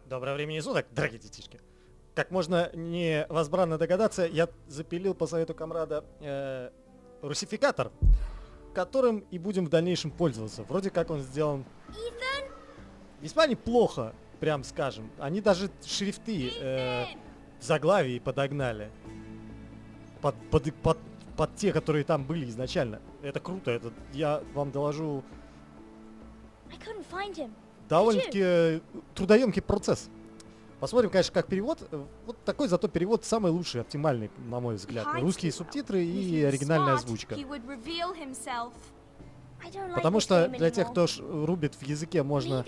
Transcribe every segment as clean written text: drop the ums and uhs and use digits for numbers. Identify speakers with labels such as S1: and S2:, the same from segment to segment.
S1: Доброго времени суток, дорогие детишки. Как можно невозбранно догадаться, я запилил по совету комрада русификатор, которым и будем в дальнейшем пользоваться. Вроде как он сделан весьма неплохо, прям скажем. Они даже шрифты в заглавии подогнали под те, которые там были изначально. Это круто, это я вам доложу. Довольно-таки трудоемкий процесс. Посмотрим, конечно, как перевод. Вот такой зато перевод самый лучший, оптимальный, на мой взгляд. Русские субтитры и оригинальная озвучка. Потому что для тех, кто рубит в языке, можно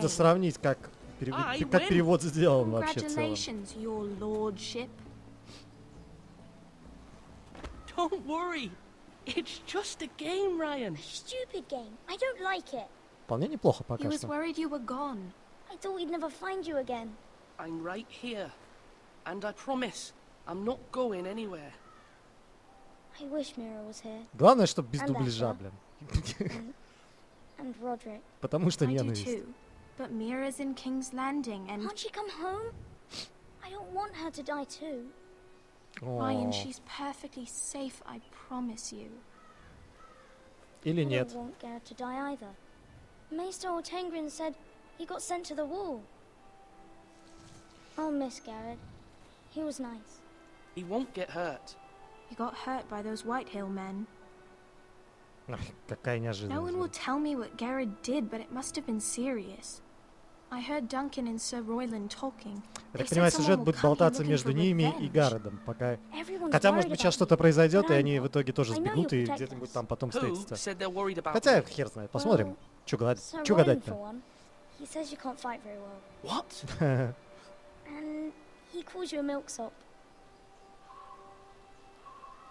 S1: сравнить, как перевод сделан вообще в целом.
S2: Don't worry. It's just a game, Ryan.
S3: A stupid game. I don't like it.
S1: Вполне неплохо пока
S4: He was
S1: что.
S4: worried you were gone.
S3: I thought we'd never find you again.
S2: I'm right here. And I promise, I'm not going anywhere.
S3: I wish Mira was here.
S1: Главное, чтобы без дубляжа, блин.
S3: And Roderick.
S1: Потому что
S4: I do
S1: ненависть.
S4: too. But Mira's in King's Landing and...
S3: Can't she come home? I don't want her to die too.
S4: Ryan, she's perfectly safe, I promise you.
S1: Или
S3: I
S1: нет.
S3: don't want Garrett to die either. Maester Ortengrin said he got sent to the wall. I'll miss Garrett. He was nice.
S2: He won't get hurt.
S4: You got hurt by those Whitehill men.
S1: Ах, какая
S4: No one will
S1: неожиданность.
S4: tell me what Garrett did, but it must have been serious. I heard Duncan and Sir Royland talking.
S1: Я так понимаю, сюжет будет болтаться между ними и Гарредом, пока... Хотя, может быть, сейчас что-то произойдет, и они в итоге тоже сбегут, и где-нибудь там потом
S2: Who
S1: встретятся.
S2: said they're worried about
S1: Хотя,
S2: me?
S1: хер знает, посмотрим. Чё
S3: Sir Royland, for
S1: гадать-то?
S3: one. He says you can't fight very well.
S2: What?
S3: And he calls you a milksop.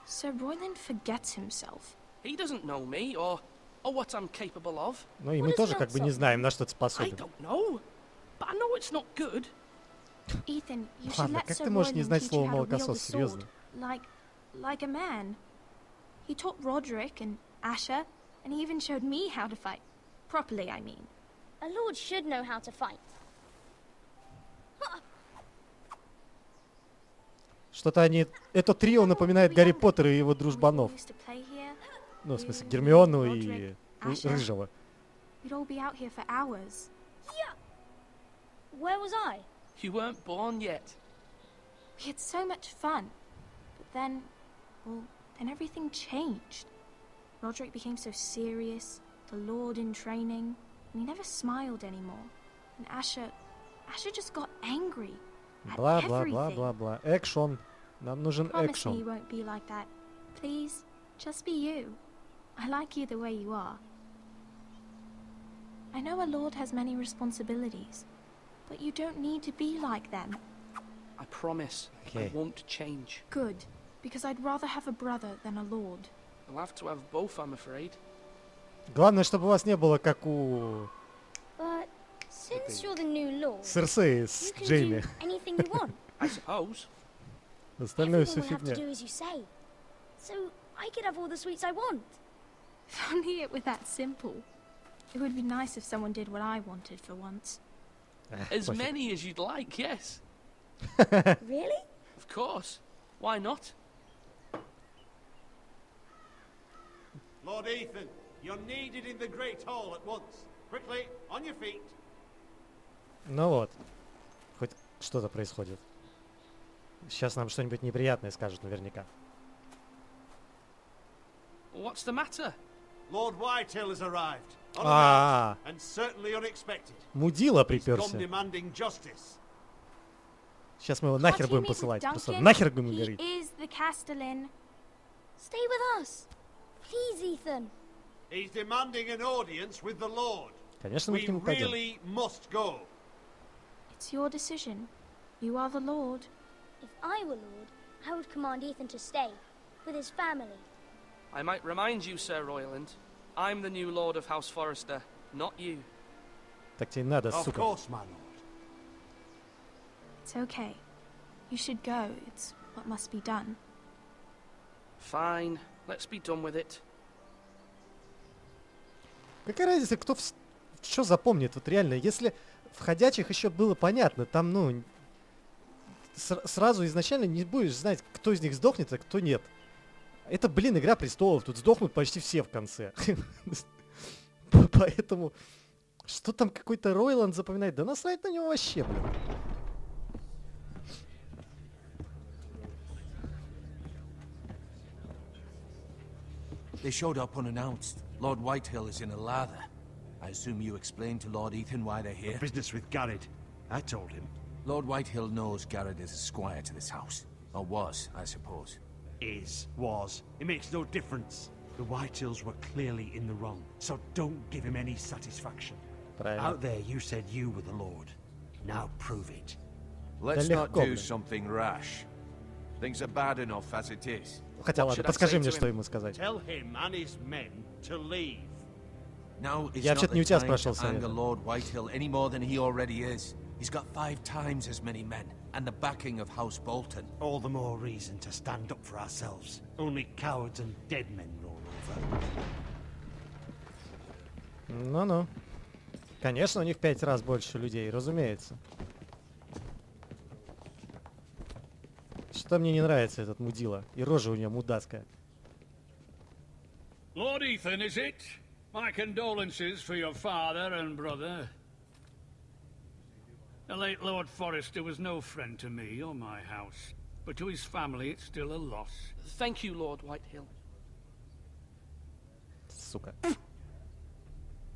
S4: Sir Royland forgets himself.
S2: He doesn't know me or what I'm capable of.
S1: Ну и мы тоже как бы не знаем, на что это
S2: I
S1: способен.
S2: don't know. But I know it's not good.
S4: Ethan, you should
S1: Ладно,
S4: let
S1: как
S4: Sir
S1: ты можешь не
S4: Royland
S1: знать
S4: teach you
S1: слово
S4: how to wield a
S1: молокосос, серьезно?
S4: sword. Like a man. He taught Roderick and Asher, and he even showed me how to fight. Properly, I mean.
S3: A lord should know how to fight.
S1: Что-то они... Это трио напоминает Гарри Поттера и его дружбанов.
S4: We used to play here.
S1: Ну, в смысле, Гермиону и Рыжего.
S4: We'd all be out here for hours.
S3: Where was I?
S2: You weren't born yet.
S4: We had so much fun. But then, well, then everything changed. Roderick became so serious, the Lord in training, and he never smiled anymore. And Asher just got angry at
S1: Бла-бла-бла-бла-бла. Экшон. Нам нужен
S4: Promise me
S1: экшон.
S4: you won't be like that. Please, just be you. I like you the way you are. I know a lord has many responsibilities, but you don't need to be like them.
S2: I promise.
S1: Okay.
S2: I won't change.
S4: Good, because I'd rather have a brother than a lord.
S2: I'll have to have both, I'm afraid.
S1: Главное, чтобы у вас не было как у
S3: But since you're the new lord,
S1: Серсеи
S3: you
S1: с
S3: can
S1: Джейми.
S3: do anything you want.
S2: I suppose.
S1: Остальное
S3: Everyone
S1: все
S3: will have to
S1: фигня.
S3: do as you say. So I could have all the sweets I want.
S4: If only it were that simple. It would be nice if someone did what I wanted for once.
S2: As
S1: Пофиг.
S2: many as you'd like, yes.
S3: Really?
S2: Of course. Why not?
S5: Lord Ethan, you're needed in the Great Hall at once. Quickly, on your feet.
S1: Ну вот. Хоть что-то происходит. Сейчас нам что-нибудь неприятное скажут наверняка.
S2: What's the matter?
S5: Lord Whitehill has arrived.
S1: А,
S5: Unannounced, and certainly unexpected.
S1: мудила
S5: He's come
S1: приперся.
S5: demanding justice.
S1: Сейчас мы его
S4: Can't
S1: нахер
S4: you
S1: будем
S4: meet with
S1: посылать. Просто
S4: Duncan?
S1: нахер будем
S4: He
S1: говорить.
S4: is the Castellan.
S3: Stay with us. Please, Ethan.
S5: He's demanding an audience with the Lord.
S1: Конечно, мы
S5: We
S1: к нему пойдем.
S5: really must go.
S4: It's your decision. You are the lord.
S3: If I were lord, I would command Ethan to stay with his family.
S2: I might remind you, Sir Royland, I'm the new Lord of House Forrester, not you.
S1: Так тебе и надо,
S5: Of
S1: сука.
S5: course, my lord.
S4: It's okay. You should go. It's what must be done.
S2: Fine, let's be done with it.
S1: Какая разница, кто что запомнит, вот реально. Если в ходячих еще было понятно, там, ну, сразу изначально не будешь знать, кто из них сдохнет, а кто нет. Это, блин, Игра Престолов, тут сдохнут почти все в конце. Поэтому, что там какой-то Ройланд запоминает, да насрать на него вообще, блин.
S6: They showed up unannounced. Lord Whitehill is in a lather. I assume you explained to Lord Ethan why they're here?
S5: Business with Garrett. I told him.
S6: Lord Whitehill knows Garrett is a squire to this house. Or was, I suppose.
S5: Was. It makes no difference. The Whitehills were clearly in the wrong, so don't give him any satisfaction.
S1: Правильно.
S5: Out there you said you were the Lord. Now prove it.
S6: Let's
S1: Да
S6: not
S1: легко,
S6: do
S1: блин.
S6: something rash. Things are bad enough as it is.
S1: Хотя
S2: What
S1: ладно,
S2: should I
S1: подскажи
S2: say
S1: мне,
S2: to
S1: что
S2: him?
S1: ему сказать.
S5: Tell him and his men to leave.
S6: Now is
S1: Я
S6: not
S1: вообще-то
S6: the
S1: не у тебя
S6: time
S1: спрашивал
S6: to anger
S1: совета.
S6: Lord Whitehill any more than he already is. He's got 5 times as many men, and the backing of House Bolton.
S5: All the more reason to stand up for ourselves. Only cowards and dead men roll over.
S1: Ну-ну. Конечно, у них 5 раз больше людей, разумеется. Что мне не нравится этот мудила. И рожа у него мудацкая.
S7: Lord Ethan, is it? My condolences for your father and brother. The late Lord Forrester was no friend to me or my house, but to his family it's still a loss.
S2: Thank you, Lord Whitehill.
S1: Сука.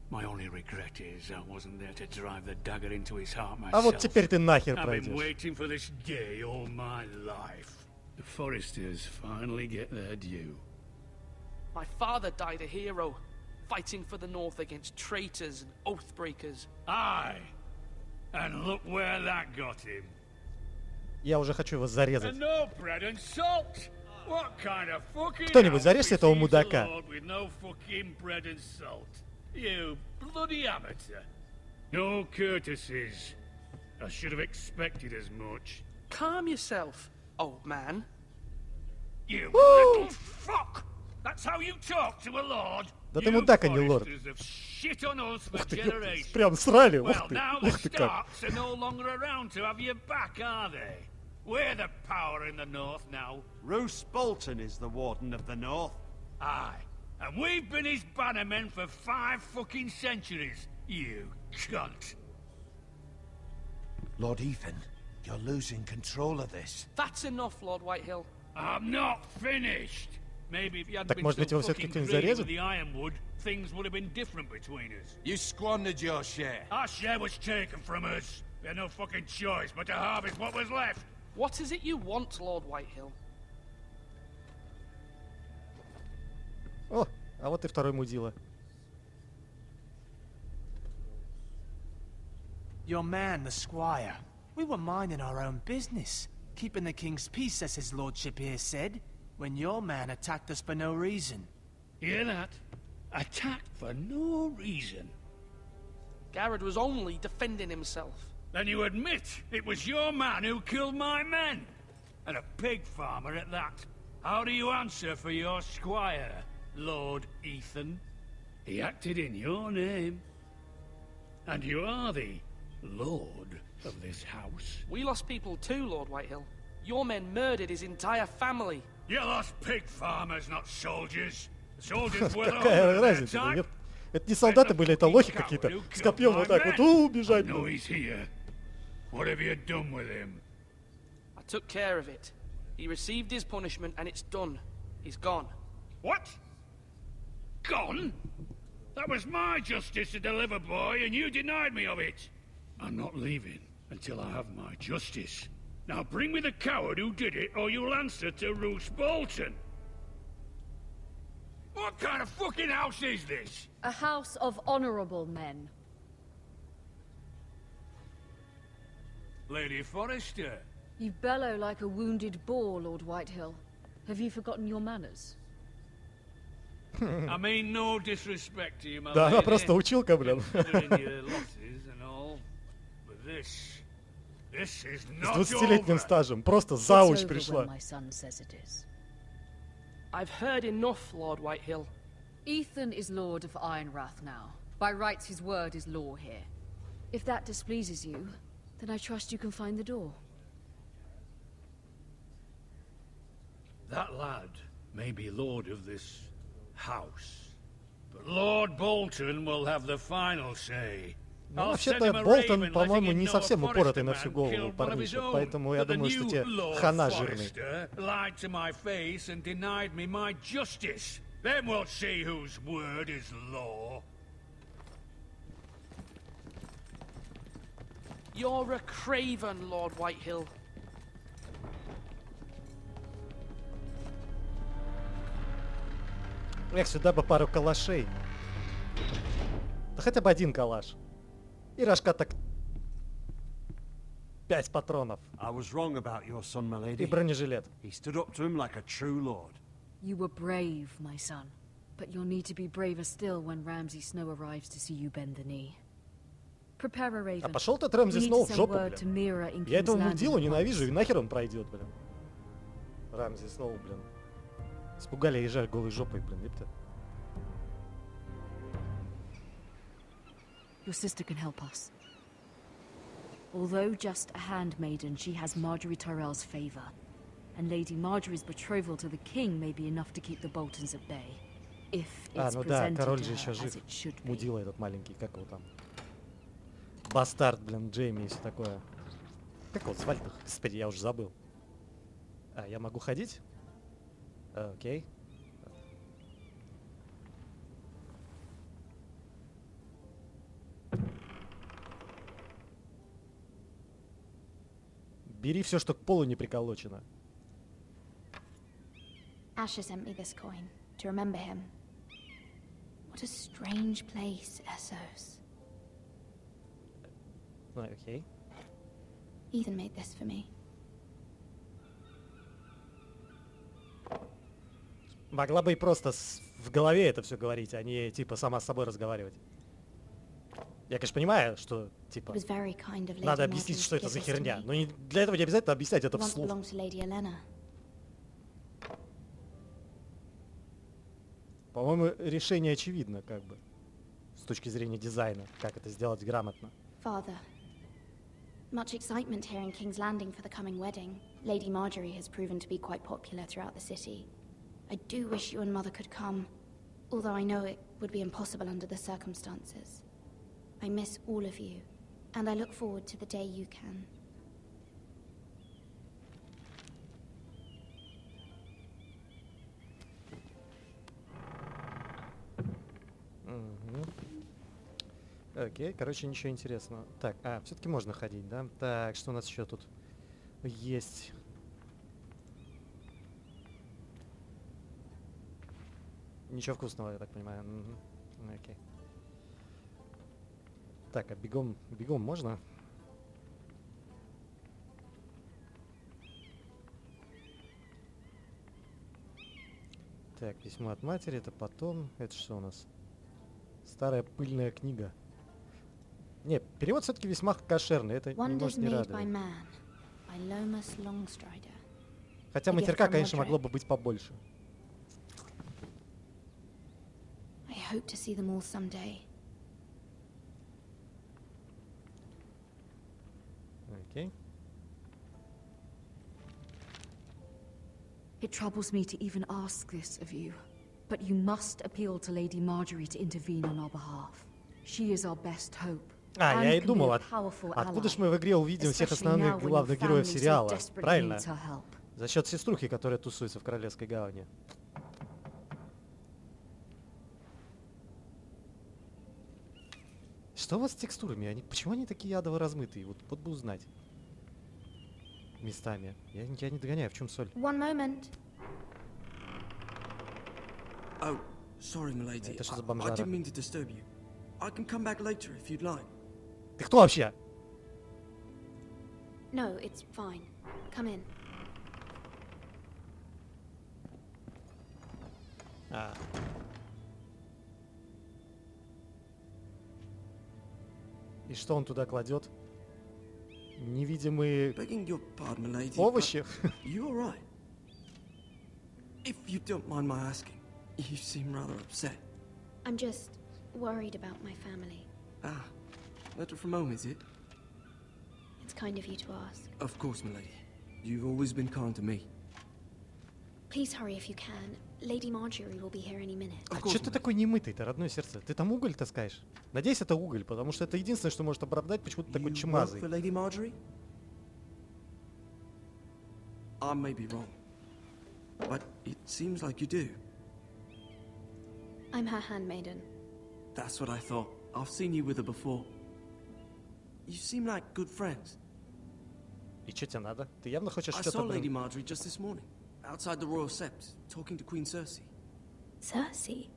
S7: My only regret is I wasn't there to drive the dagger into his heart myself.
S1: А вот теперь ты нахер
S7: I've been
S1: пройдешь.
S7: waiting for this day all my life. The Forresters finally get their due.
S2: My father died a hero, fighting for the North against traitors and oath breakers.
S7: Aye, and look where that got him.
S1: Я уже хочу его зарезать.
S7: And no bread and salt. What kind of fucking
S1: Кто-нибудь зарежьте этого
S7: outfit is
S1: мудака.
S7: the Lord with no fucking bread and salt? You bloody amateur. No courtesies. I should have expected as much.
S2: Calm yourself, old man.
S7: You little fuck! That's how you talk to a lord?
S1: Да ты
S7: You
S1: мудак, а не лорд.
S7: Forresters have shit on us for
S1: Ух ты, ёптать,
S7: generations.
S1: прям срали,
S7: Well,
S1: ух ты,
S7: now the
S1: ух ты как.
S7: Starks are no longer around to have your back, are they? We're the power in the north now.
S5: Roose Bolton is the Warden of the North.
S7: Aye. And we've been his bannermen for 5 fucking centuries, you cunt.
S6: Lord Ethan, you're losing control of this.
S2: That's enough, Lord Whitehill.
S7: I'm not finished. Maybe if you hadn't
S1: Так,
S7: been
S1: может
S7: so
S1: быть, его всё-таки
S7: fucking
S1: кто-нибудь
S7: greedy
S1: зарезал?
S7: with the ironwood, things would have been different between us.
S6: You squandered your share.
S7: Our share was taken from us. We had no fucking choice but to harvest what was left.
S2: What is it you want, Lord Whitehill?
S1: О, а вот и второй мудила.
S8: Your man, the squire. We were minding our own business, keeping the king's peace, as his lordship here said, when your man attacked us for no reason.
S7: Hear that? Attacked for no reason.
S2: Garrett was only defending himself.
S7: Then you admit it was your man who killed my men. And a pig farmer at that. How do you answer for your squire, Lord Ethan? He acted in your name. And you are the lord of this house.
S2: We lost people too, Lord Whitehill. Your men murdered his entire family.
S7: You lost pig farmers, not soldiers. The soldiers were the
S1: Какая
S7: order of their
S1: разница?
S7: type.
S1: Нет, это не солдаты были, это лохи какие-то. С копьем вот так вот, убежать.
S7: No, he's here. What have you done with him?
S2: I took care of it. He received his punishment and it's done. He's gone.
S7: What? Gone? That was my justice to deliver, boy, and you denied me of it. I'm not leaving until I have my justice. Now bring me the coward who did it, or you'll answer to Roose Bolton. What kind of fucking house is this?
S9: A house of honorable men.
S7: Lady Forrester.
S9: You bellow like a wounded boar, Lord Whitehill. Have you forgotten your manners?
S7: I mean no disrespect to you, my
S1: Да, она
S7: lady,
S1: просто училка, блин.
S7: considering your losses and all. But this is
S1: С
S7: not
S1: 20-летним
S7: over.
S1: стажем. Просто
S9: It's
S1: зауч
S9: over
S1: пришла.
S9: when my son says it is.
S2: I've heard enough, Lord Whitehill.
S9: Ethan is Lord of Ironrath now. By rights, his word is law here. If that displeases you, then I trust you can find the door.
S7: That lad may be lord of this house, but Lord Bolton will have the final say.
S1: Ну, вообще-то, Болтон, по-моему, не совсем упоротый на всю голову парнишка, поэтому я думаю, что тебе хана жирный.
S7: Then we'll see whose word is law.
S2: You're a craven, Lord Whitehill.
S1: Эх, сюда бы пару калашей. Да хотя бы один калаш. И рожка так 5 патронов.
S5: I was wrong about your son, my
S1: И
S5: lady.
S1: бронежилет.
S5: He stood up to him like a true lord.
S9: You were brave, my son. But you'll need to be braver still when Ramsay Snow arrives to see you bend the knee. Prepare a raven.
S1: А пошел ты, Рэмзи Сноу, в жопу, блин. Я этого мудилу ненавижу, и нахер он пройдет, блин. Рамзи Сноу, блин. Испугали ежа голой жопой, блин, епта.
S9: Your sister can help us. Although just a handmaiden, she has Marjorie Tyrell's favor. And Lady Marjorie's betrothal to the king may be enough to keep the Boltons at bay. If it's
S1: Ну да,
S9: presented
S1: король
S9: to
S1: же
S9: her
S1: еще
S9: as
S1: жив.
S9: it should be.
S1: Мудила этот маленький, как его там. Бастард, блин, Джейми и все такое. Как его звали-то? Господи, я уже забыл. А, я могу ходить? Окей. Бери все, что к полу не приколочено.
S4: Asher sent me this coin to remember him. What a strange place, Essos.
S1: Ну, окей.
S4: Ethan made this for me.
S1: Могла бы и просто в голове это все говорить, а не типа сама с собой разговаривать. Я, конечно, понимаю, что типа
S4: It was very kind of Lady
S1: надо объяснить,
S4: Marjorie
S1: что
S4: to
S1: это
S4: give
S1: за
S4: this to
S1: херня.
S4: me.
S1: Но для этого не обязательно объяснять это
S4: It once
S1: вслух.
S4: belonged to Lady Elena.
S1: По-моему, решение очевидно, как бы, с точки зрения дизайна, как это сделать грамотно.
S4: Father, much excitement here in King's Landing for the coming wedding. Lady Marjorie has proven to be quite popular throughout the city. I do wish you and Mother could come, although I know it would be impossible under the circumstances. I miss all of you, and I look forward to the day you can.
S1: Окей, короче, ничего интересного. Так, все-таки можно ходить, да? Так, что у нас еще тут есть? Ничего вкусного, я так понимаю. Окей. Так, а бегом можно? Так, письмо от матери, это потом. Это что у нас? Старая пыльная книга. Не, перевод все-таки весьма кошерный, это не может не радовать. Хотя матерка, конечно, могло бы быть побольше. Окей.
S9: It troubles me to even ask this of you, but you must appeal to Lady Marjorie to intervene on our behalf. She is our best hope.
S1: Я и думал, откуда ж мы в игре увидим всех основных главных героев сериала? Правильно? За счет сеструхи, которая тусуется в Королевской гавани. Что у вас с текстурами? Почему они такие адово размытые? Вот бы узнать. Местами. Я не догоняю, в чем соль?
S4: One moment.
S10: Oh, sorry, milady.
S1: Это что за бомжара?
S10: I didn't mean to disturb you. I can come back later if you'd like.
S1: Ты кто вообще?
S4: No, it's fine. Come in.
S1: И что он туда кладет? Невидимые
S10: Begging your pardon, milady.
S1: овощи?
S10: You all right? If you don't mind my asking, you seem rather upset.
S4: I'm just
S3: worried about my family.
S10: Ah, letter from home, is it?
S3: It's kind of you to ask.
S10: Of course, milady. You've always been kind to me.
S3: Please hurry if you can. Lady Marjorie will be here any minute.
S1: А чё ты такой немытый-то, родное сердце? Ты там уголь таскаешь? Надеюсь, это уголь, потому что это единственное, что может оправдать, почему ты такой чумазый.
S10: For Lady Marjorie? I may be wrong, but it seems like you do.
S3: I'm her handmaiden.
S10: That's what I thought. I've seen you with her before. You seem like good friends.
S1: И чё тебе надо? Ты явно хочешь
S10: I
S1: что-то...
S10: saw Lady Marjorie just this morning, outside the royal sept, talking to Queen Cersei.
S3: Cersei?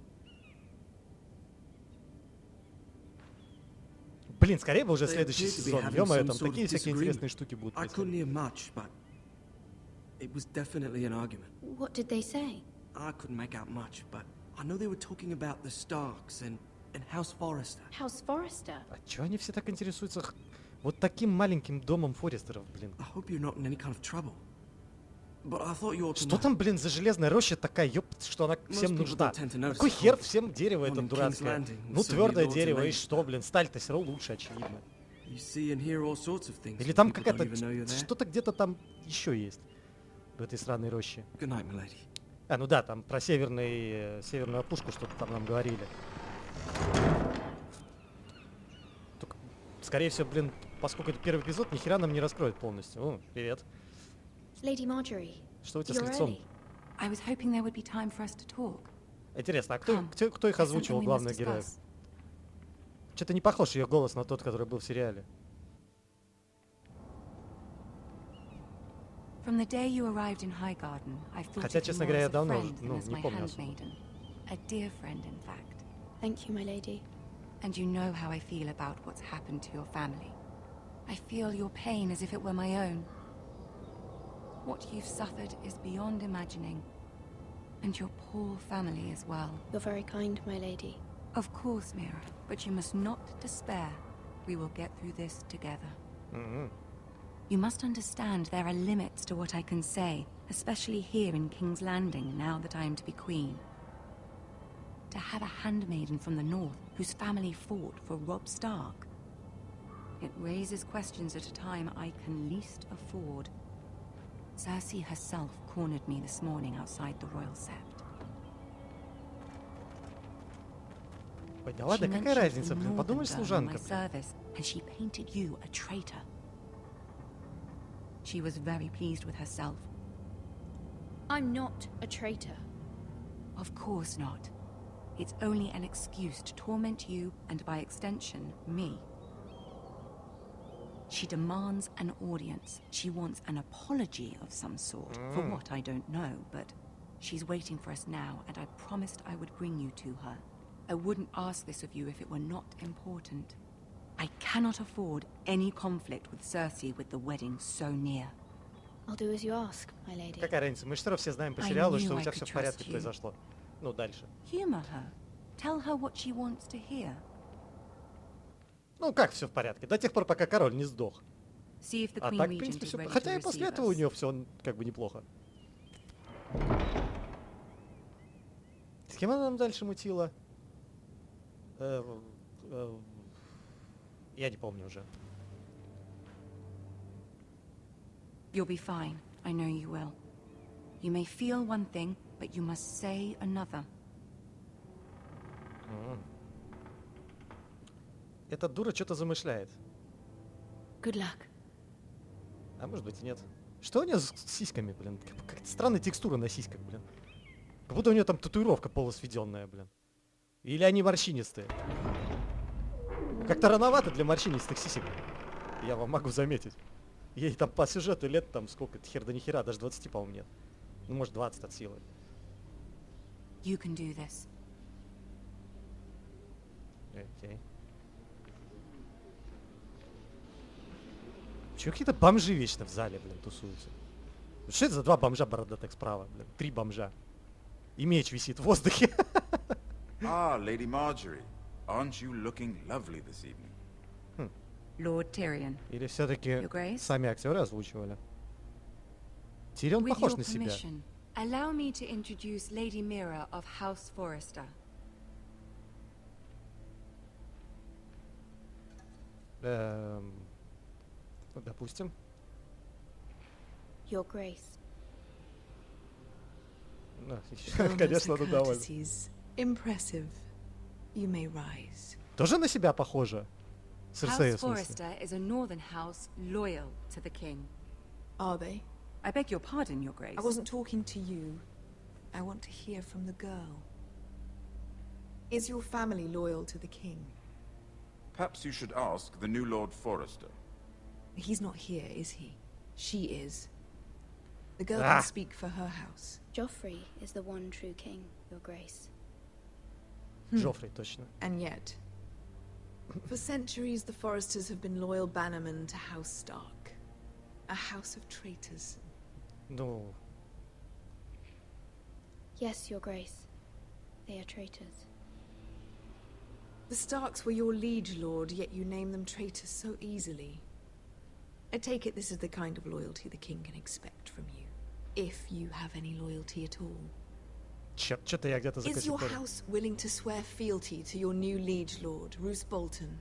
S1: Блин, скорее бы уже
S10: They
S1: следующий
S10: appear to be
S1: сезон.
S10: having
S1: Ё-моё,
S10: some
S1: там
S10: sort of
S1: такие всякие
S10: disagreement.
S1: интересные штуки будут
S10: I couldn't
S1: происходить.
S10: hear much, but it was definitely an argument.
S3: What did they say?
S10: I couldn't make out much, but I know they were talking about the Starks and House Forrester.
S3: House Forrester?
S1: А чё они все так интересуются вот таким маленьким домом Форестеров, блин?
S10: I hope you're not in any kind of trouble. But I thought you ought to
S1: Что
S10: know.
S1: там, блин, за железная роща такая, ёпт, что она всем
S10: people
S1: нужна?
S10: don't tend to notice
S1: Какой
S10: the
S1: хер
S10: cold.
S1: всем дерево это
S10: One in King's
S1: дурацкое?
S10: Landing
S1: Ну,
S10: will soon be
S1: твердое
S10: lords and
S1: дерево, и
S10: ladies.
S1: что, блин, сталь-то все равно лучше, очевидно.
S10: You see and hear all sorts of things.
S1: Или там
S10: People don't
S1: какая-то,
S10: even know you're there.
S1: что-то где-то там еще есть, в этой сраной роще.
S10: Good night, milady.
S1: А, ну да, там про северную опушку что-то там нам говорили. Только, скорее всего, блин, поскольку это первый эпизод, ни хера нам не раскроет полностью. О, привет.
S3: Lady Marjorie,
S1: Что у тебя с
S3: you're
S1: лицом?
S3: early.
S9: I was hoping there would be time for us to talk.
S1: Интересно, а
S9: Come,
S1: кто их
S9: there's
S1: озвучивал,
S9: something we must
S1: главных героев?
S9: discuss.
S1: Что-то не похож ее голос на тот, который был в сериале.
S9: From the day you arrived in Highgarden, I've thought
S1: Хотя,
S9: of you
S1: честно
S9: more
S1: говоря,
S9: as
S1: я
S9: a
S1: давно
S9: friend
S1: ну,
S9: than as
S1: не
S9: my
S1: помню особо.
S9: handmaiden. A dear friend, in fact.
S3: Thank you, my lady.
S9: And you know how I feel about what's happened to your family. I feel your pain as if it were my own. What you've suffered is beyond imagining. And your poor family as well.
S3: You're very kind, my lady.
S9: Of course, Mira, but you must not despair. We will get through this together.
S1: Мгм.
S9: You must understand there are limits to what I can say, especially here in King's Landing, now that I am to be queen. To have a handmaiden from the north whose family fought for Robb Stark. It raises questions at a time I can least afford. Cersei herself cornered me this morning outside the royal sept.
S1: Ой, да ладно,
S9: She
S1: какая
S9: mentioned
S1: разница,
S9: the
S1: блин, подумаешь,
S9: northern girl in
S1: служанка,
S9: my
S1: блин.
S9: service, and she painted you a traitor. She was very pleased with herself.
S3: I'm not a traitor.
S9: Of course not. It's only an excuse to torment you and, by extension, me. She demands an audience. She wants an apology of some sort. For what, I don't know, but she's waiting for us now, and I promised I would bring you to her. I wouldn't ask this of you if it were not important. I cannot afford any conflict with Cersei with the wedding so near.
S3: I'll do as you ask, my lady.
S1: Какая разница? Мы же все равно все знаем по
S9: I
S1: сериалу,
S9: knew
S1: что у
S9: I
S1: тебя
S9: could
S1: все в порядке
S9: trust you.
S1: произошло. Ну, дальше.
S9: Humor her. Tell her what she wants to hear.
S1: Ну, как все в порядке? До тех пор, пока король не сдох.
S9: See if the
S1: А
S9: Queen
S1: так, в
S9: Regent
S1: принципе,
S9: is
S1: все...
S9: ready
S1: Хотя
S9: to
S1: и после
S9: receive
S1: этого у
S9: us.
S1: нее все как бы неплохо. С кем она нам дальше мутила? Я не помню уже.
S9: You'll be fine. I know you will. You may feel one thing, but you must say another.
S1: Эта дура что-то замышляет.
S3: Good luck.
S1: А может быть и нет. Что у нее с сиськами, блин? Как-то странная текстура на сиськах, блин. Как будто у нее там татуировка полусведенная, блин. Или они морщинистые. Как-то рановато для морщинистых сисек. Я вам могу заметить. Ей там по сюжету лет там сколько, хер да ни хера, даже 20, по-моему, нет. Ну, может, 20 от силы.
S9: You can do this.
S1: Окей. Чего какие-то бомжи вечно в зале, блин, тусуются? Что это за два бомжа бородатых справа, блин? 3 бомжа. И меч висит в воздухе.
S11: Ah, Lady Marjorie. Aren't you looking lovely this evening?
S9: Lord Tyrion.
S1: Или все-таки
S9: Your Grace?
S1: сами актеры озвучивали? Тирион
S9: With
S1: похож
S9: your
S1: на себя.
S9: permission, allow me to introduce Lady Mira of House Forrester.
S1: Допустим.
S3: Your Grace.
S1: Конечно, она довольна.
S12: Impressive. You may rise.
S1: Тоже на себя похоже? Серсея,
S13: House
S1: в смысле.
S13: Forrester is a northern house loyal to the king.
S12: Are they?
S13: I beg your pardon, Your Grace.
S12: I wasn't talking to you. I want to hear from the girl. Is your family loyal to the king?
S11: Perhaps you should ask the new Lord Forrester.
S12: He's not here, is he? She is. The girl can speak for her house.
S3: Joffrey is the one true king, Your Grace.
S1: Джоффри, точно.
S12: And yet, for centuries the Forresters have been loyal bannermen to House Stark. A house of traitors.
S1: Ну,
S3: Yes, Your Grace. They are traitors.
S12: The Starks were your liege lord, yet you name them traitors so easily. I take it this is the kind of loyalty the king can expect from you. If you have any loyalty at all.
S1: черт, что-то я где-то
S12: Is your
S1: закосил.
S12: house willing to swear fealty to your new liege lord, Roose Bolton?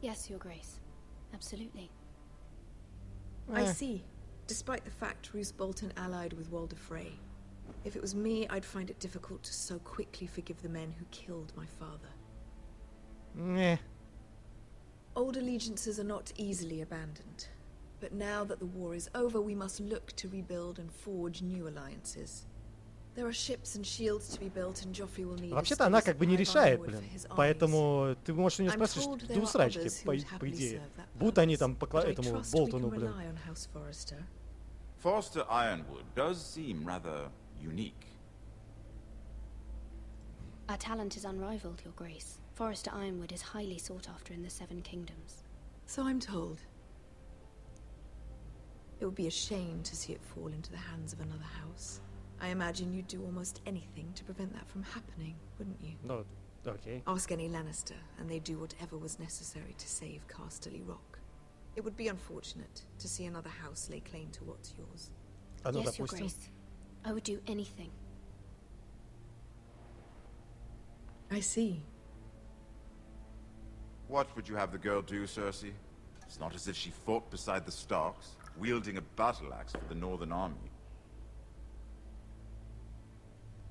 S3: Yes, Your Grace. Absolutely.
S12: I see. Despite the fact Roose Bolton allied with Walder Frey. If it was me, I'd find it difficult to so quickly forgive the men who killed my father.
S1: Не.
S12: Old allegiances are not easily abandoned. But now that the war is over, we must look to rebuild and forge new alliances. There are ships and shields to be built, and Joffrey will need.
S1: Вообще-то она как бы не решает, блин. Поэтому ты можешь у нее спрашивать, ты усрачки, по идее. Будут они там по этому Болтону, блин.
S11: Forrester Ironwood does seem rather unique.
S3: Our talent is unrivaled, Your Grace. Forrester Ironwood is highly sought after in the Seven Kingdoms.
S12: So I'm told. It would be a shame to see it fall into the hands of another house. I imagine you'd do almost anything to prevent that from happening, wouldn't you?
S1: No, okay.
S12: Ask any Lannister, and they'd do whatever was necessary to save Casterly Rock. It would be unfortunate to see another house lay claim to what's yours.
S3: Yes, Your Grace. I would do anything.
S12: I see.
S11: What would you have the girl do, Cersei? It's not as if she fought beside the Starks, wielding a battle axe for the Northern Army.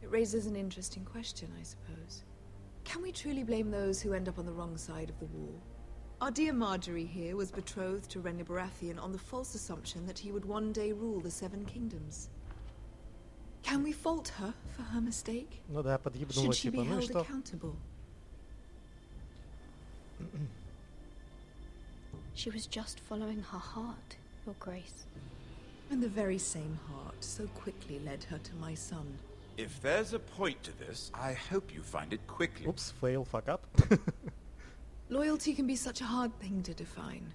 S12: It raises an interesting question, I suppose. Can we truly blame those who end up on the wrong side of the war? Our dear Marjorie here was betrothed to Renly Baratheon on the false assumption that he would one day rule the Seven Kingdoms. Can we fault her for her mistake?
S1: Ну да, подъебнула
S12: Should she be
S1: типа, ну и
S12: held
S1: что?
S12: accountable?
S3: She was just following her heart, Your Grace.
S12: And the very same heart so quickly led her to my son.
S11: If there's a point to this, I hope you find it quickly.
S1: Oops, fail, fuck up.
S12: Loyalty can be such a hard thing to define.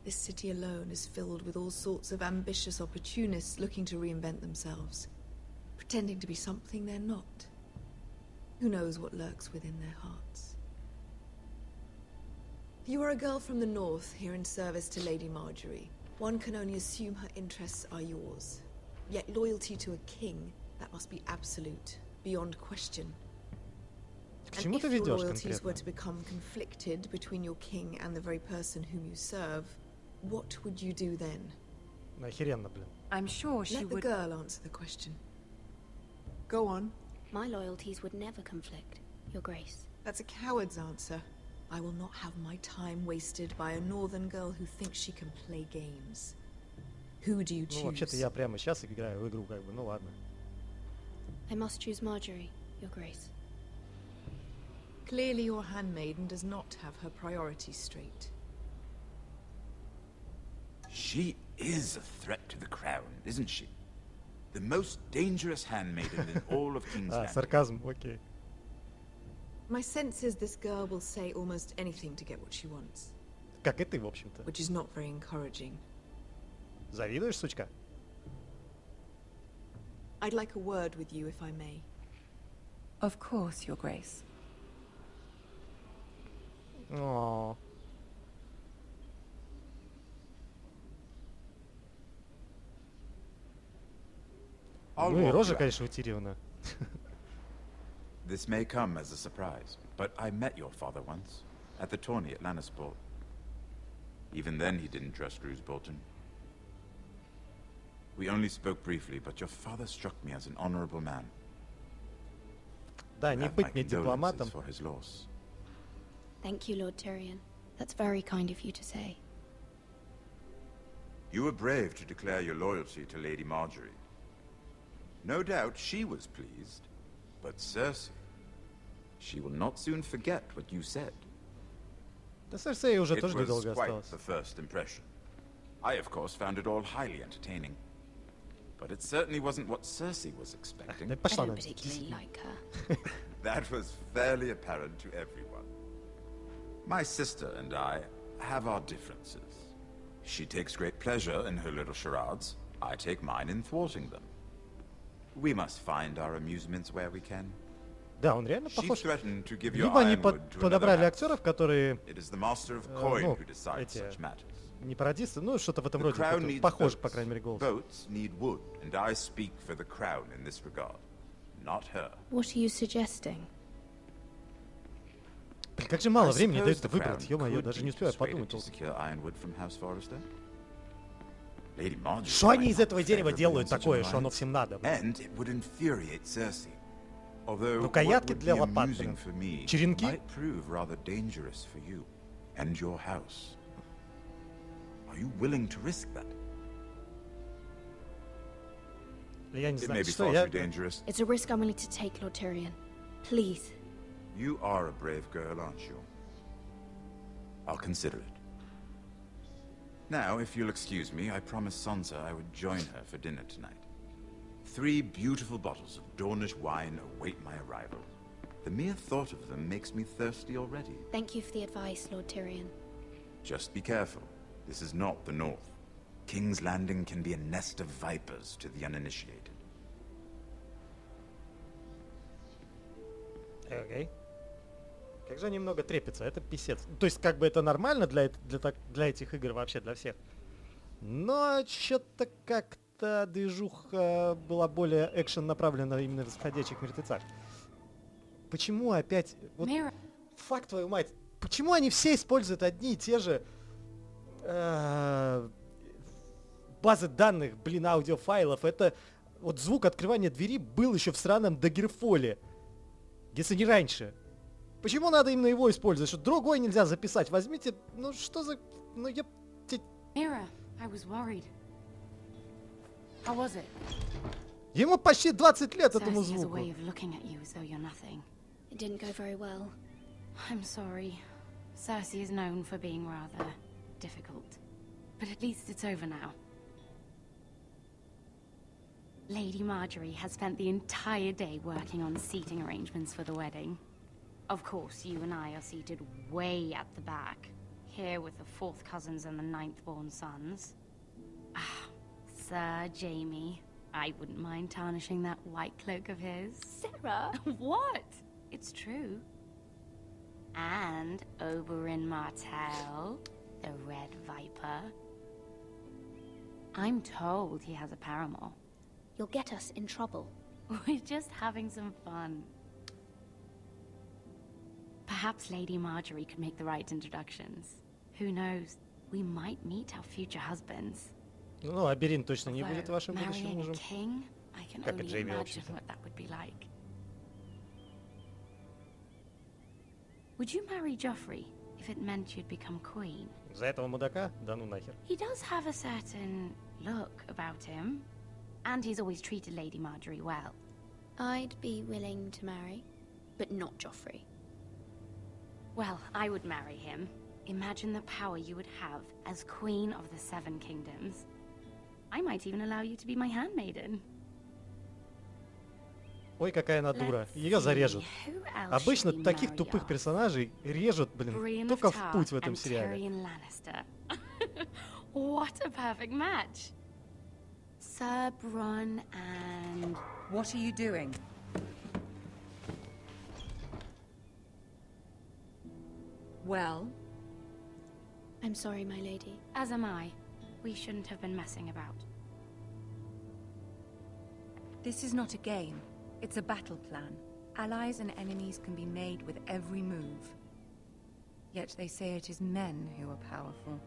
S12: This city alone is filled with all sorts of ambitious opportunists looking to reinvent themselves, pretending to be something they're not. Who knows what lurks within their hearts? You are a girl from the north, here in service to Lady Marjorie. One can only assume her interests are yours. Yet loyalty to a king, that must be absolute, beyond question. And if your loyalties were to become conflicted between your king and the very person whom you serve, what would you do then?
S1: Охеренно, блин.
S13: I'm sure she
S12: would... Let the girl answer the question. Go on.
S3: My loyalties would never conflict, Your Grace.
S12: That's a coward's answer. I will not have my time wasted by a northern girl who thinks she can play games. Who do you choose?
S1: Ну, вообще-то я прямо сейчас играю в игру, как бы, ну ладно.
S3: I must choose Marjorie, Your Grace.
S12: Clearly your handmaiden does not have her priorities straight.
S11: She is a threat to the crown, isn't she? The most dangerous handmaiden in all of King's Landing.
S1: Сарказм, окей.
S12: My sense is this girl will say almost anything to get what she wants.
S1: Как и ты, в общем-то.
S12: Which is not very encouraging.
S1: Завидуешь, сучка?
S12: I'd like a word with you, if I may.
S13: Of course, Your Grace.
S1: О. Ну и рожа, конечно, у Тириона.
S11: This may come as a surprise, but I met your father once, at the tourney at Lannisport. Even then he didn't trust Roose Bolton. We only spoke briefly, but your father struck me as an honorable man.
S1: Да, не быть мне дипломатом.
S11: For his loss.
S3: Thank you, Lord Tyrion. That's very kind of you to say.
S11: You were brave to declare your loyalty to Lady Marjorie. No doubt she was pleased, but Cersei, she will not soon forget what you said.
S1: Да Cersei уже тоже
S11: It was
S1: недолго
S11: quite
S1: осталось.
S11: the first impression. I, of course, found it all highly entertaining. But it certainly wasn't what Cersei was expecting.
S3: I don't particularly like her.
S11: That was fairly apparent to everyone. My sister and I have our differences. She takes great pleasure in her little charades. I take mine in thwarting them. We must find our amusements where we can.
S1: Да, он реально
S11: She
S1: похож.
S11: threatened to give your
S1: Либо они
S11: ironwood to
S1: подобрали
S11: another
S1: актеров, которые,
S11: It is the master of coin
S1: ну,
S11: who decides
S1: эти,
S11: such matters.
S1: не пародисты, ну что-то в этом
S11: The
S1: роде,
S11: crown
S1: которые
S11: needs
S1: похож,
S11: boats.
S1: по крайней мере, голос.
S11: Boats need wood, and I speak for the crown in this regard, not her.
S3: What are you suggesting?
S1: Блин, как же мало
S11: I
S1: времени
S11: suppose
S1: дают
S11: the
S1: выбрать,
S11: crown
S1: ё-моё,
S11: could
S1: даже
S11: be
S1: не успеваю
S11: persuaded
S1: подумать
S11: to
S1: толком.
S11: secure ironwood from House Forrester. Lady Marjorie
S1: Что они
S11: might
S1: из
S11: not
S1: этого дерева
S11: favorably
S1: делают
S11: on such
S1: такое,
S11: an
S1: что оно
S11: alliance,
S1: всем надо?
S11: And it would infuriate Cersei. Although what
S1: Рукоятки
S11: would
S1: для
S11: be
S1: лопат,
S11: amusing
S1: блин.
S11: for me
S1: Черенки?
S11: might prove rather dangerous for you and your house. Are you willing to risk that?
S1: Я не
S11: It may
S1: знаю,
S11: be
S1: что
S11: far
S1: я...
S11: too dangerous.
S3: It's a risk I'm willing to take, Lord Tyrion. Please.
S11: You are a brave girl, aren't you? I'll consider it. Now, if you'll excuse me, I promised Sansa I would join her for dinner tonight. 3 beautiful bottles of Dornish wine await my arrival. The mere thought of them makes me thirsty already.
S3: Thank you for the advice, Lord Tyrion.
S11: Just be careful. This is not the North. King's Landing can be a nest of vipers to the uninitiated.
S1: Окей. Как же они много трепятся, это писец. То есть, как бы это нормально для этих игр вообще, для всех. Но что-то как-то движуха была более экшен направлена именно в «Исходящих мертвецах». Почему опять... Вот, факт, твою мать, почему они все используют одни и те же базы данных, блин, аудиофайлов? Это вот звук открывания двери был еще в сраном Даггерфоле, если не раньше. Почему надо именно его использовать? Что другой нельзя записать? Возьмите, ну что за... Ну я...
S9: Mira, I was worried. How was it?
S1: Ему почти 20 лет этому
S9: Cersei has a
S1: звуку.
S9: way of looking at you as though you're nothing.
S3: It didn't go very well.
S9: I'm sorry. Cersei is known for being rather difficult. But at least it's over now. Lady Marjorie has spent the entire day working on seating arrangements for the wedding. Of course, you and I are seated way at the back, here with the 4th cousins and the 9th-born sons. Ah, Sir Jaime, I wouldn't mind tarnishing that white cloak of his.
S3: Sarah!
S9: What? It's true. And Oberyn Martell, the Red Viper. I'm told he has a paramour.
S3: You'll get us in trouble.
S9: We're just having some fun. Perhaps Lady Marjorie could make the right introductions. Who knows? We might meet our future husbands.
S1: Ну, Аберин точно не будет
S9: Although
S1: вашим будущим
S9: marrying a
S1: мужем.
S9: king, I can
S1: Как и
S9: only
S1: Джейми, в
S9: imagine
S1: общем-то.
S9: what that would be like. Would you marry Joffrey if it meant you'd become queen?
S1: За этого мудака? Да ну нахер.
S9: He does have a certain look about him, and he's always treated Lady Marjorie well.
S3: I'd be willing to marry, but not Joffrey.
S9: Well, I would marry him. Imagine the power you would have as Queen of the 7 Kingdoms. I might even allow you to be my handmaiden.
S1: Ой, какая она дура. Ее зарежут. Обычно таких тупых персонажей режут, блин, только в путь в этом сериале.
S9: What a perfect match. Sir Bronn and...
S13: What are you doing? Well?
S3: I'm sorry, my lady.
S9: As am I. We shouldn't have been messing about.
S13: This is not a game. It's a battle plan. Allies and enemies can be made with every move. Yet they say it is men who are powerful.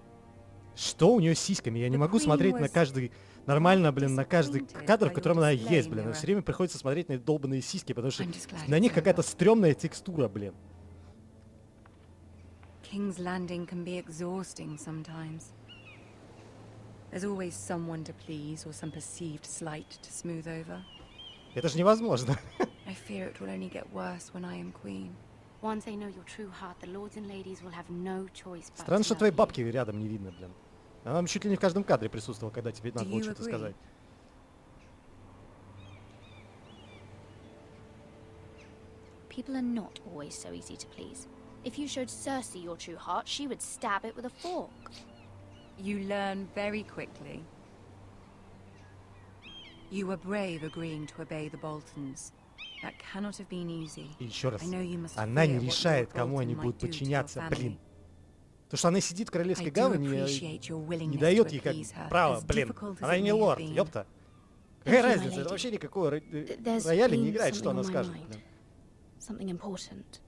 S1: Что у нее с сиськами? Я не могу смотреть на каждый... Нормально, блин, на каждый кадр, в котором она есть, блин. Все время приходится смотреть на эти долбанные сиськи, потому что на них какая-то стрёмная текстура, блин.
S13: King's Landing can be exhausting sometimes. There's always someone to please or some perceived slight to smooth over.
S1: Это же невозможно.
S13: I fear it will only get worse when I am queen.
S3: Once they know your true heart, the lords and ladies will have no choice but
S1: Странно,
S3: to
S1: что
S3: love
S1: твоей
S3: you.
S1: бабки рядом не видно, блин. Она чуть ли не в каждом кадре присутствовала, когда тебе надо было что-то сказать.
S3: People are not always so easy to please. If you showed Cersei your true heart, she would stab it with a fork.
S13: You learn very quickly. You were brave agreeing to obey the Boltons. That cannot have been easy.
S1: И еще раз,
S13: I know you must
S1: она не
S13: fear what
S1: решает,
S13: Lord
S1: кому они
S13: Bolton
S1: будут
S13: might do to your
S1: подчиняться,
S13: family.
S1: блин. То, что она сидит в Королевской
S13: I do
S1: гавани,
S13: appreciate your
S1: не
S13: willingness
S1: дает
S13: to
S1: ей как
S13: appease her,
S1: право,
S13: as
S1: блин.
S13: difficult as
S1: Она
S13: it
S1: не
S13: may have
S1: лорд,
S13: been.
S1: ёпта. Какая
S3: Thank you, my
S1: разница? Это
S3: lady.
S1: вообще никакого
S3: There's
S1: рояля не
S3: been
S1: играет, что
S3: something
S1: она
S3: on my
S1: скажет,
S3: mind.
S1: блин.
S3: Something important.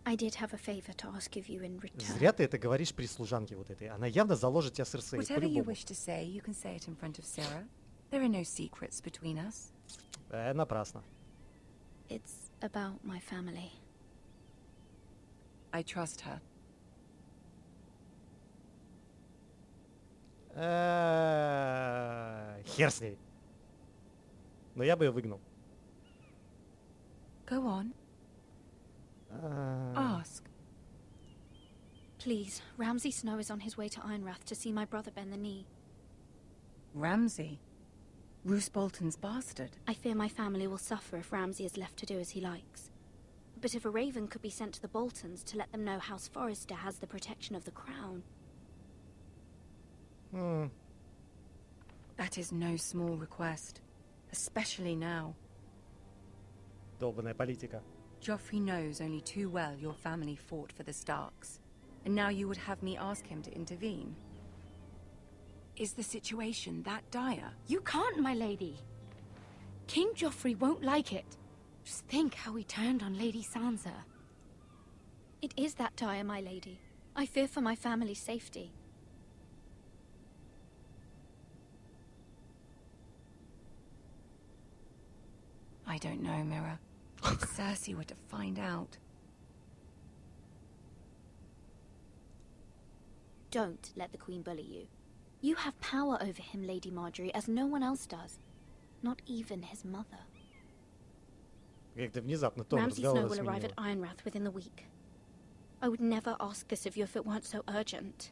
S3: I did have a favor to ask of you in return.
S1: Зря ты это говоришь при служанке вот этой. Она явно заложит тебя Серсей,
S13: Whatever you
S1: по-любому.
S13: wish to say, you can say it in front of Sarah. There are no secrets between us.
S1: Напрасно.
S3: It's about my family.
S13: I trust her.
S1: Хер с ней. Но я бы ее выгнал.
S13: Go on. Ask.
S3: Please, Ramsay Snow is on his way to Ironrath to see my brother bend the knee.
S13: Ramsay? Roose Bolton's bastard.
S3: I fear my family will suffer if Ramsay is left to do as he likes. But if a raven could be sent to the Boltons to let them know House Forrester has the protection of the crown...
S13: That is no small request. Especially now.
S1: Долбаная политика.
S13: Joffrey knows only too well your family fought for the Starks. And now you would have me ask him to intervene. Is the situation that dire?
S3: You can't, my lady. King Joffrey won't like it. Just think how he turned on Lady Sansa. It is that dire, my lady. I fear for my family's safety.
S13: I don't know, Mira. If Cersei were to find out...
S3: Don't let the Queen bully you. You have power over him, Lady Marjorie, as no one else does. Not even his mother.
S1: Как-то внезапно тон
S3: Ramsay Snow
S1: разговора
S3: will arrive
S1: сменил.
S3: at Ironrath within the week. I would never ask this of you if it weren't so urgent.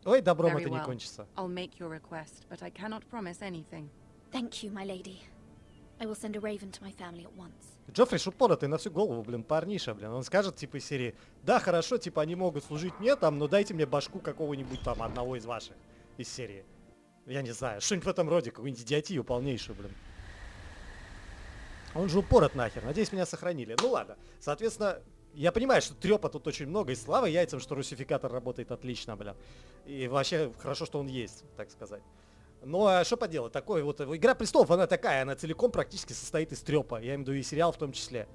S1: Ой, добром
S13: Very
S1: это не
S13: well.
S1: кончится.
S13: I'll make your request, but I cannot promise anything.
S3: Thank you, my lady. I will send a raven to my family at once.
S1: Джоффри шупоротый на всю голову, блин, парниша, блин. Он скажет, типа, из серии, да, хорошо, типа, они могут служить мне там, но дайте мне башку какого-нибудь там, одного из ваших, из серии. Я не знаю, что-нибудь в этом роде, какую-нибудь идиотию полнейшую, блин. Он же упорот нахер, надеюсь, меня сохранили. Ну ладно, соответственно, я понимаю, что трёпа тут очень много, и слава яйцам, что русификатор работает отлично, бля. И вообще, хорошо, что он есть, так сказать. Ну, а что поделать, такое вот, Игра Престолов, она такая, она целиком практически состоит из трёпа, я имею в виду и сериал в том числе.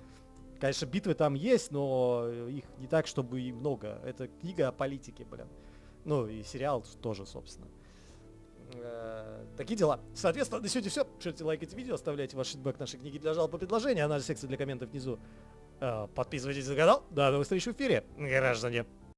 S1: Конечно, битвы там есть, но их не так, чтобы и много. Это книга о политике, блин. Ну, и сериал тоже, собственно. Такие дела. Соответственно, на сегодня все. Пишите, лайкайте видео, оставляйте ваш фидбэк нашей книги для жалоб и предложений, а наша секция для комментов внизу. Подписывайтесь на канал. До новых встреч в эфире, граждане.